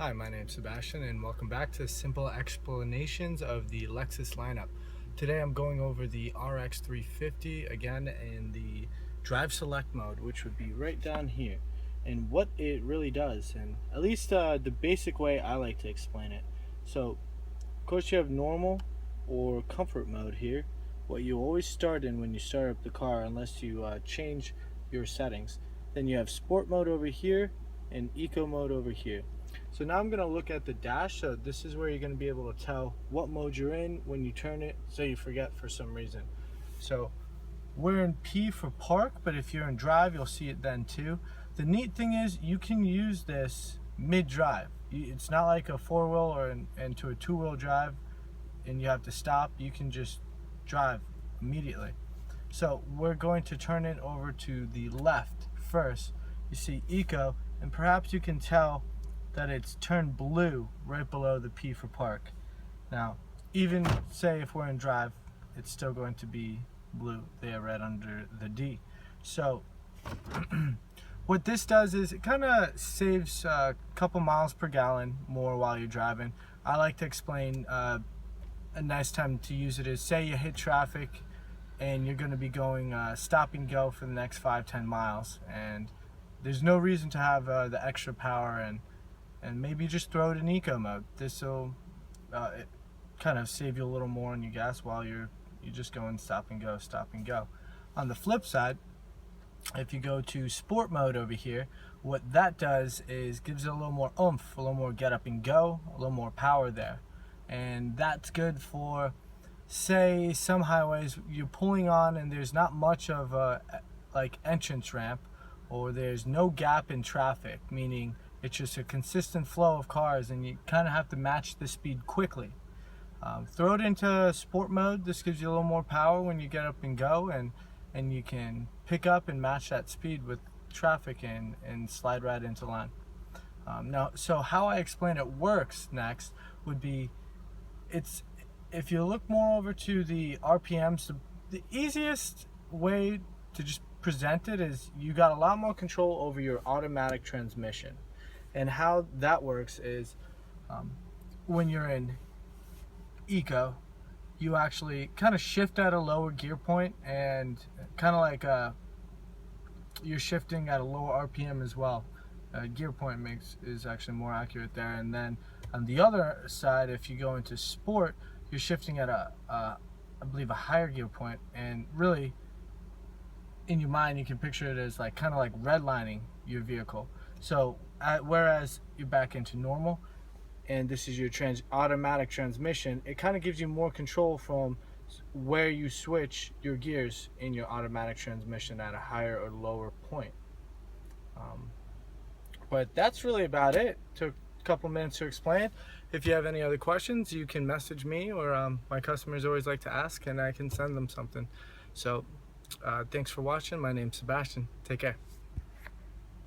Hi, my name's Sebastian and welcome back to simple explanations of the Lexus lineup. Today I'm going over the RX350 again in the Drive Select Mode, which would be right down here, and what it really does, and at least the basic way I like to explain it. So, of course you have normal or comfort mode here, what you always start in when you start up the car unless you change your settings. Then you have sport mode over here and eco mode over here. So now I'm going to look at the dash. So this is where you're going to be able to tell what mode you're in when you turn it, so you forget for some reason. So we're in P for park, but if you're in drive, you'll see it then too. The neat thing is you can use this mid-drive. It's not like a four-wheel or into a two-wheel drive and you have to stop. You can just drive immediately. So we're going to turn it over to the left first. You see eco, and perhaps you can tell that it's turned blue right below the P for park. Now, even say if we're in drive, it's still going to be blue there right under the D. So what this does is it kind of saves a couple miles per gallon more while you're driving. I like to explain a nice time to use it is, say you hit traffic and you're going to be going stop and go for the next 5-10 miles, and there's no reason to have the extra power, and maybe just throw it in eco mode. This will kind of save you a little more on your gas while you're just going stop and go, stop and go. On the flip side, if you go to sport mode over here, what that does is gives it a little more oomph, a little more get up and go, a little more power there. And that's good for, say, some highways you're pulling on and there's not much of a like entrance ramp, or there's no gap in traffic, meaning it's just a consistent flow of cars and you kind of have to match the speed quickly. Throw it into sport mode. This gives you a little more power when you get up and go, and you can pick up and match that speed with traffic and slide right into line. Now, so how I explain it works next would be, if you look more over to the RPMs, the easiest way to just present it is you got a lot more control over your automatic transmission. And how that works is when you're in eco, you actually kind of shift at a lower gear point, and kind of like you're shifting at a lower RPM as well. Gear point is actually more accurate there. And then on the other side, if you go into sport, you're shifting at I believe a higher gear point, and really in your mind you can picture it as like kind of like redlining your vehicle. So whereas you're back into normal and this is your automatic transmission, it kind of gives you more control from where you switch your gears in your automatic transmission at a higher or lower point. But that's really about it. Took a couple minutes to explain. If you have any other questions, you can message me, or my customers always like to ask and I can send them something. So thanks for watching. My name's Sebastian. Take care.